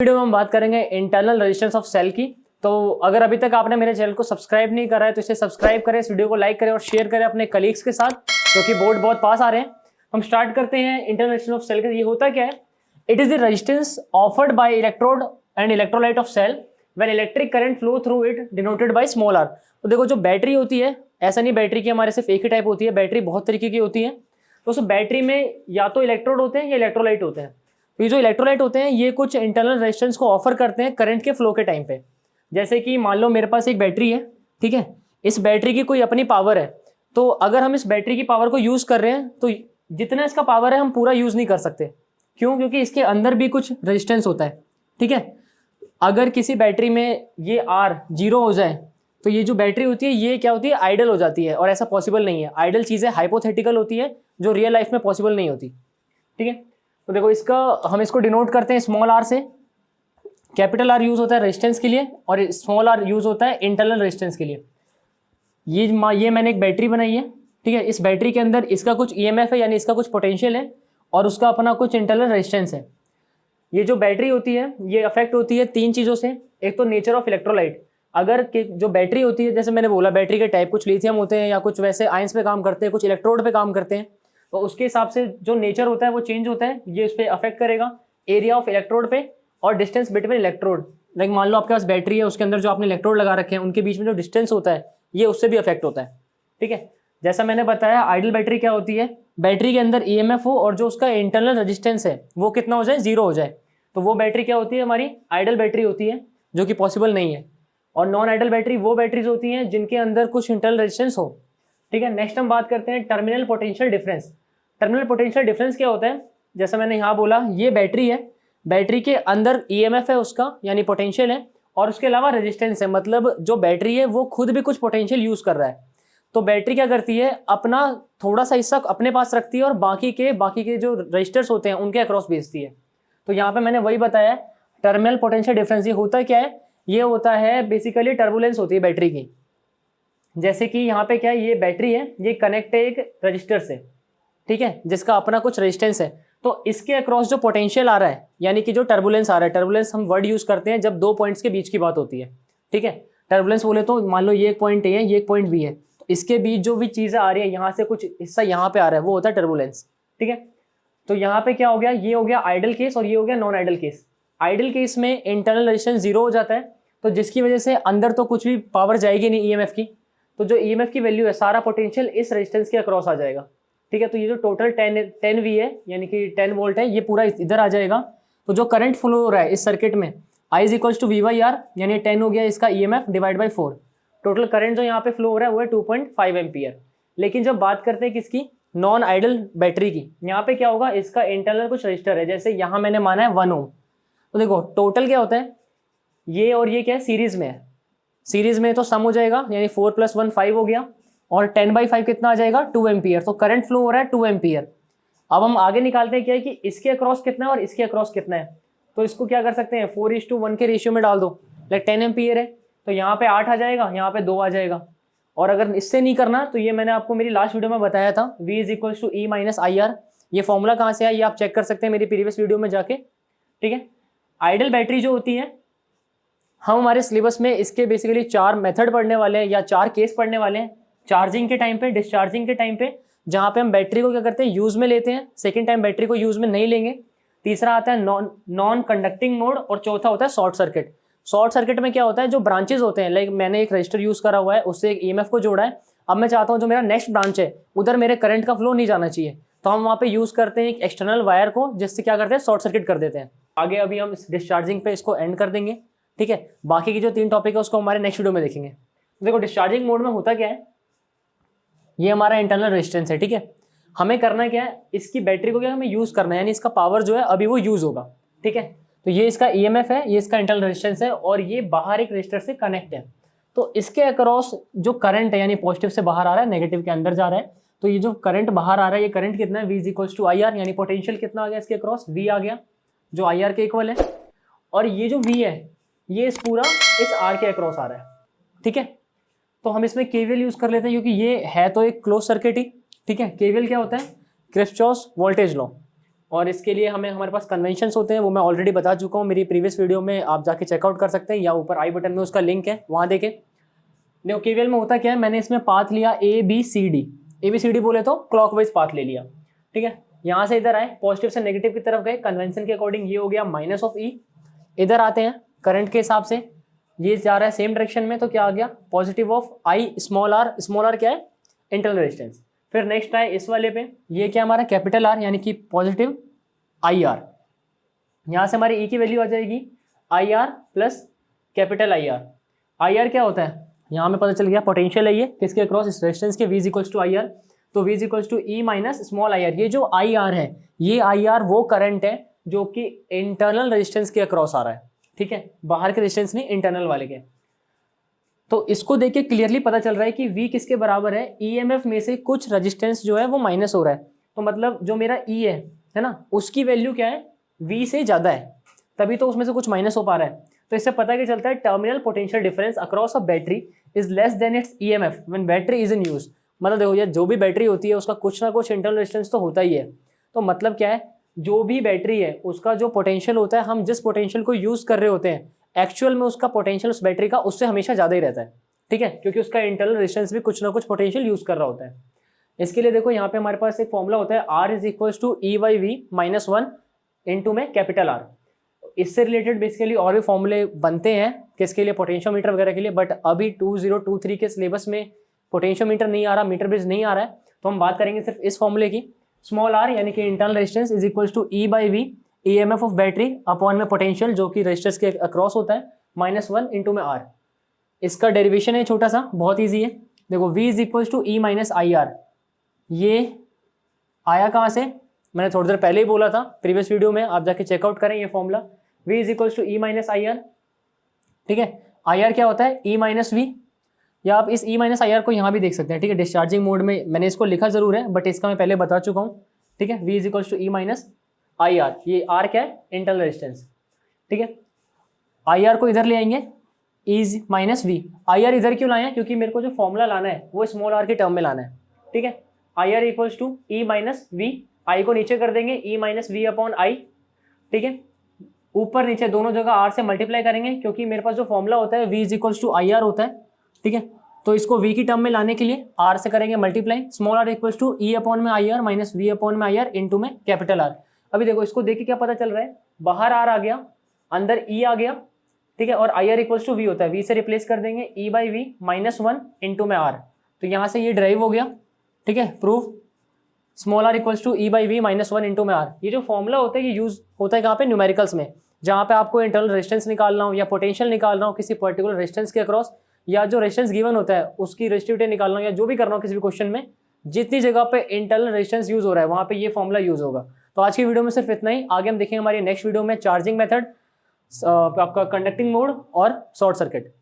Video में हम बात करेंगे इंटरनल रेजिस्टेंस ऑफ सेल की। तो अगर अभी तक आपने मेरे चैनल को सब्सक्राइब नहीं करा है तो इसे सब्सक्राइब करें, इस वीडियो को लाइक करें और शेयर करें अपने कलीग्स के साथ, क्योंकि बोर्ड बहुत पास आ रहे हैं। हम स्टार्ट करते हैं इंटरनल रेजिस्टेंस ऑफ सेल का। ये होता क्या है? It is the resistance offered by electrode and electrolyte of cell when electric current flow through it denoted by small r. तो देखो, जो बैटरी होती है, ऐसा नहीं बैटरी की हमारे सिर्फ एक ही टाइप होती है, बैटरी बहुत तरीके की होती है। तो उस बैटरी में या तो इलेक्ट्रोड होते हैं या इलेक्ट्रोलाइट होते हैं। तो ये जो इलेक्ट्रोलाइट होते हैं ये कुछ इंटरनल रेजिस्टेंस को ऑफर करते हैं करंट के फ्लो के टाइम पे। जैसे कि मान लो मेरे पास एक बैटरी है, ठीक है, इस बैटरी की कोई अपनी पावर है। तो अगर हम इस बैटरी की पावर को यूज कर रहे हैं तो जितना इसका पावर है हम पूरा यूज नहीं कर सकते। क्यों? क्योंकि इसके अंदर भी कुछ रेजिस्टेंस होता है, ठीक है। अगर किसी बैटरी में ये आर 0 हो जाए तो ये जो बैटरी होती है ये क्या होती है? आइडल हो जाती है। और ऐसा पॉसिबल नहीं है। आइडल चीजें हाइपोथेटिकल होती है जो रियल लाइफ में पॉसिबल नहीं होती, ठीक है। तो देखो, हम इसको डिनोट करते हैं स्मॉल आर से। कैपिटल आर यूज होता है रेजिस्टेंस के लिए और स्मॉल आर यूज होता है इंटरनल रेजिस्टेंस के लिए। ये मैंने एक बैटरी बनाई है, ठीक है। इस बैटरी के अंदर इसका कुछ ईएमएफ है, यानी इसका कुछ पोटेंशियल है और उसका अपना कुछ इंटरनल रेजिस्टेंस है। ये जो बैटरी होती है ये अफेक्ट होती है 3 चीज़ों से। एक तो नेचर ऑफ इलेक्ट्रोलाइट। अगर जो बैटरी होती है, जैसे मैंने बोला बैटरी के टाइप, कुछ लिथियम होते हैं या कुछ वैसे आयंस पे काम करते हैं, कुछ इलेक्ट्रोड पे काम करते हैं। तो उसके हिसाब से जो नेचर होता है वो चेंज होता है। ये उस पर अफेक्ट करेगा एरिया ऑफ इलेक्ट्रोड पे और डिस्टेंस बिटवीन इलेक्ट्रोड। लाइक मान लो आपके पास बैटरी है, उसके अंदर जो आपने इलेक्ट्रोड लगा रखे हैं उनके बीच में जो डिस्टेंस होता है ये उससे भी अफेक्ट होता है, ठीक है। जैसा मैंने बताया, आइडल बैटरी क्या होती है? बैटरी के अंदर ईएमएफ हो और जो उसका इंटरनल रेजिस्टेंस है वो कितना हो जाए? 0 हो जाए। तो वो बैटरी क्या होती है? हमारी आइडल बैटरी होती है, जो कि पॉसिबल नहीं है। और नॉन आइडल बैटरी वो बैटरीज होती हैं जिनके अंदर कुछ इंटरनल रेजिस्टेंस हो, ठीक है। नेक्स्ट हम बात करते हैं terminal potential difference. Terminal potential difference क्या होता है? जैसा मैंने यहाँ बोला, ये बैटरी है, बैटरी के अंदर ईएमएफ है उसका, यानी पोटेंशियल है, और उसके अलावा रेजिस्टेंस है। मतलब जो बैटरी है वो खुद भी कुछ पोटेंशियल यूज कर रहा है। तो बैटरी क्या करती है? अपना थोड़ा सा हिस्सा अपने पास रखती है और बाकी के जो रजिस्टर्स होते हैं उनके अक्रॉस भेजती है। तो यहाँ पे मैंने वही बताया, टर्मिनल पोटेंशियल डिफरेंस। ये होता क्या है? ये होता है बेसिकली टर्बुलेंस होती है बैटरी की। जैसे कि यहाँ पे क्या है, ये बैटरी है, ये कनेक्ट है एक रजिस्टर से, ठीक है, जिसका अपना कुछ रेजिस्टेंस है। तो इसके अक्रॉस जो पोटेंशियल आ रहा है, यानी कि जो टर्बुलेंस आ रहा है, टर्बुलेंस हम वर्ड यूज करते हैं जब 2 पॉइंट्स के बीच की बात होती है, ठीक है। टर्बुलेंस बोले तो मान लो ये एक पॉइंट ए है, ये एक पॉइंट बी है, तो इसके बीच जो भी चीजें आ रही है, यहाँ से कुछ हिस्सा यहाँ पे आ रहा है, वो होता है टर्बुलेंस, ठीक है। तो यहाँ पे क्या हो गया? ये हो गया आइडल केस और ये हो गया non ideal case. Ideal case में इंटरनल रेजिस्टेंस 0 हो जाता है, तो जिसकी वजह से अंदर तो कुछ भी पावर जाएगी नहीं ईएमएफ की। तो जो ईएमएफ की वैल्यू है, सारा पोटेंशियल इस रेजिस्टेंस के अक्रॉस आ जाएगा, ठीक है। तो ये जो टोटल 10 वी है, यानी कि 10 वोल्ट है, ये पूरा इधर आ जाएगा। तो जो करंट फ्लो हो रहा है इस सर्किट में, I is equals to V/R, यानी 10 हो गया इसका EMF divide by 4। Total current जो यहाँ पे फ्लो हो रहा है वो है 2.5 एम्पियर। लेकिन जब बात करते हैं किसकी? नॉन आइडल बैटरी की, यहाँ पे क्या होगा? इसका इंटरनल कुछ रजिस्टर है, जैसे यहाँ मैंने माना है 1 ओम। तो देखो टोटल क्या होता है, ये और ये क्या है? सीरीज में है। सीरीज में तो सम हो जाएगा, यानी 4 + 1 5 हो गया, और 10/5 कितना आ जाएगा? 2 एम्पियर। तो करंट फ्लो हो रहा है 2 एम्पियर। अब हम आगे निकालते हैं क्या है कि इसके अक्रॉस कितना है और इसके अक्रॉस कितना है। तो इसको क्या कर सकते हैं? 4:1 के रेशियो में डाल दो। लाइक 10 एम्पियर है तो यहाँ पे 8 आ जाएगा, यहाँ पे 2 आ जाएगा। और अगर इससे नहीं करना तो ये मैंने आपको मेरी लास्ट वीडियो में बताया था, V is equal to E - IR। ये फॉर्मूला कहाँ से है ये आप चेक कर सकते हैं मेरी प्रीवियस वीडियो में जाके, ठीक है। आइडल बैटरी जो होती है, हम हमारे सिलेबस में इसके बेसिकली 4 मेथड पढ़ने वाले हैं या 4 केस पढ़ने वाले हैं। चार्जिंग के टाइम पे, डिस्चार्जिंग के टाइम पे, जहाँ पे हम बैटरी को क्या करते हैं? यूज में लेते हैं। सेकेंड टाइम बैटरी को यूज में नहीं लेंगे। तीसरा आता है नॉन कंडक्टिंग मोड, और चौथा होता है शॉर्ट सर्किट। शॉर्ट सर्किट में क्या होता है? जो ब्रांचेस होते हैं, लाइक मैंने एक रजिस्टर यूज करा हुआ है, उससे एक ईएमएफ को जोड़ा है। अब मैं चाहता हूँ जो मेरा नेक्स्ट ब्रांच है उधर मेरे करंट का फ्लो नहीं जाना चाहिए, तो हम वहाँ पे यूज करते हैं एक एक्सटर्नल वायर को, जिससे क्या करते हैं? शॉर्ट सर्किट कर देते हैं। आगे अभी हम डिस्चार्जिंग पे इसको एंड कर देंगे, ठीक है। बाकी की जो 3 टॉपिक है उसको हमारे नेक्स्ट वीडियो में देखेंगे। देखो डिस्चार्जिंग मोड में होता क्या है, ये हमारा इंटरनल रेजिस्टेंस है, ठीक है। हमें करना क्या है? इसकी बैटरी को क्या हमें यूज करना है, यानी इसका पावर जो है अभी वो यूज होगा, ठीक है। तो ये इसका ईएमएफ है, ये इसका इंटरनल रेजिस्टेंस है, और ये बाहर एक रजिस्टर से कनेक्ट है। तो इसके अक्रॉस जो करंट है, यानी पॉजिटिव से बाहर आ रहा है, नेगेटिव के अंदर जा रहा है। तो ये जो करंट बाहर आ रहा है, ये करंट कितना है? V is equal to IR, यानी पोटेंशियल कितना आ गया इसके अक्रॉस? V आ गया, जो IR के इक्वल है। और ये जो V है ये इस R के अक्रॉस आ रहा है, ठीक है। तो हम इसमें KVL यूज कर लेते हैं, क्योंकि ये है तो एक क्लोज सर्किट ही, ठीक है। KVL क्या होता है? Kirchhoff's voltage law. और इसके लिए हमारे पास कन्वेंशंस होते हैं, वो मैं ऑलरेडी बता चुका हूँ मेरी प्रीवियस वीडियो में, आप जाके चेकआउट कर सकते हैं या ऊपर आई बटन में उसका लिंक है, वहाँ देखें। देखो केवीएल में होता क्या है, मैंने इसमें पाथ लिया ABCD बोले तो क्लॉकवाइज पाथ ले लिया, ठीक है। यहाँ से इधर आए, पॉजिटिव से नेगेटिव की तरफ गए, कन्वेंशन के अकॉर्डिंग ये हो गया -E। इधर आते हैं करंट के हिसाब से, ये जा रहा है सेम डायरेक्शन में, तो क्या आ गया positive of I small r क्या है इंटरनल रेजिस्टेंस। फिर नेक्स्ट आए इस वाले पे, ये क्या हमारा कैपिटल R यानी कि पॉजिटिव IR। यहाँ से हमारी E की वैल्यू आ जाएगी IR प्लस कैपिटल IR क्या होता है, यहाँ में पता चल गया पोटेंशियल है ये किसके अक्रॉस, इस रेजिस्टेंस के, V इक्वल्स टू IR, तो V equals to E minus small IR। ये जो IR है, ये IR वो करंट है जो कि इंटरनल रेजिस्टेंस के अक्रॉस आ रहा है, ठीक है, बाहर के रेजिस्टेंस नहीं, इंटरनल वाले के। तो इसको देख के क्लियरली पता चल रहा है कि V किसके बराबर है, EMF में से कुछ रेजिस्टेंस जो है वो माइनस हो रहा है, तो मतलब जो मेरा E है ना, उसकी वैल्यू क्या है, V से ज़्यादा है, तभी तो उसमें से कुछ माइनस हो पा रहा है। तो इससे पता क्या चलता है, terminal potential difference across a battery is less than it's EMF when battery is in use. मतलब देखो यार, जो भी बैटरी होती है उसका कुछ ना कुछ इंटरनल रेजिस्टेंस तो होता ही है। तो मतलब क्या है, जो भी बैटरी है उसका जो पोटेंशियल होता है, हम जिस पोटेंशियल को यूज कर रहे होते हैं, एक्चुअल में उसका पोटेंशियल उस बैटरी का उससे हमेशा ज़्यादा ही रहता है, ठीक है, क्योंकि उसका इंटरनल रेजिस्टेंस भी कुछ ना कुछ पोटेंशियल यूज कर रहा होता है। इसके लिए देखो यहाँ पे हमारे पास एक फॉर्मूला होता है, R is equals to E/V -1 into में कैपिटल R। इससे रिलेटेड बेसिकली और भी फॉर्मूले बनते हैं किसके लिए, पोटेंशियोमीटर वगैरह के लिए, बट अभी 2023 के सिलेबस में पोटेंशियोमीटर नहीं आ रहा, मीटर ब्रिज नहीं आ रहा है, तो हम बात करेंगे सिर्फ इस फॉर्मूले की। स्मॉल r यानी कि internal resistance is equals to E/V EMF of battery upon में पोटेंशियल जो कि रेजिस्टेंस के अक्रॉस होता है -1 इंटू में R। इसका डेरिवेशन है छोटा सा, बहुत ईजी है। देखो V is equals to E minus IR, ये आया कहाँ से, मैंने थोड़ी देर पहले ही बोला था प्रीवियस वीडियो में, आप जाके चेकआउट करें ये formula. V is equals to E minus IR, ठीक है। IR क्या होता है, E माइनस V, या आप इस E माइनस IR को यहाँ भी देख सकते हैं, ठीक है। डिस्चार्जिंग मोड में मैंने इसको लिखा जरूर है, बट इसका मैं पहले बता चुका हूँ, ठीक है। V is equals to E minus IR, ये R क्या है, इंटरनल रेजिस्टेंस, ठीक है। IR को इधर ले आएंगे, E माइनस V। IR इधर क्यों लाए हैं, क्योंकि मेरे को जो फॉर्मूला लाना है वो स्मॉल r के टर्म में लाना है, ठीक है। IR equals to E minus V, I को नीचे कर देंगे, E minus V upon I, ठीक है। ऊपर नीचे दोनों जगह R से मल्टीप्लाई करेंगे, क्योंकि मेरे पास जो फॉर्मूला होता है V is equals to IR होता है, ठीक है। तो इसको V की टर्म में लाने के लिए R से करेंगे multiply, small r equals to E upon में IR माइनस V अपॉन में IR इंटू में कैपिटल R। अभी देखो इसको देख के क्या पता चल रहा है, बाहर R आ गया, अंदर E आ गया, ठीक है, और IR इक्वल्स टू V होता है, V से रिप्लेस कर देंगे E/V -1 इंटू में R, तो यहाँ से ये ड्राइव हो गया, ठीक है, proof. Small r equals to E/V -1 into में R। ये जो फॉर्मूला होता है ये यूज होता है कहाँ पे, न्यूमेरिकल्स में, जहाँ पे आपको इंटरनल रेजिस्टेंस निकालना हो या पोटेंशियल निकालना हो किसी पर्टिकुलर रेजिस्टेंस के अक्रॉस, या जो रेजिस्टेंस गिवन होता है उसकी रेजिस्टिविटी निकालना हो, या जो भी करना हो किसी भी क्वेश्चन में, जितनी जगह पे इंटरनल रेजिस्टेंस यूज हो रहा है वहाँ पे ये फॉर्मूला यूज होगा। तो आज की वीडियो में सिर्फ इतना ही, आगे हम देखेंगे हमारी नेक्स्ट वीडियो में चार्जिंग मेथड, आपका कंडक्टिंग मोड और शॉर्ट सर्किट।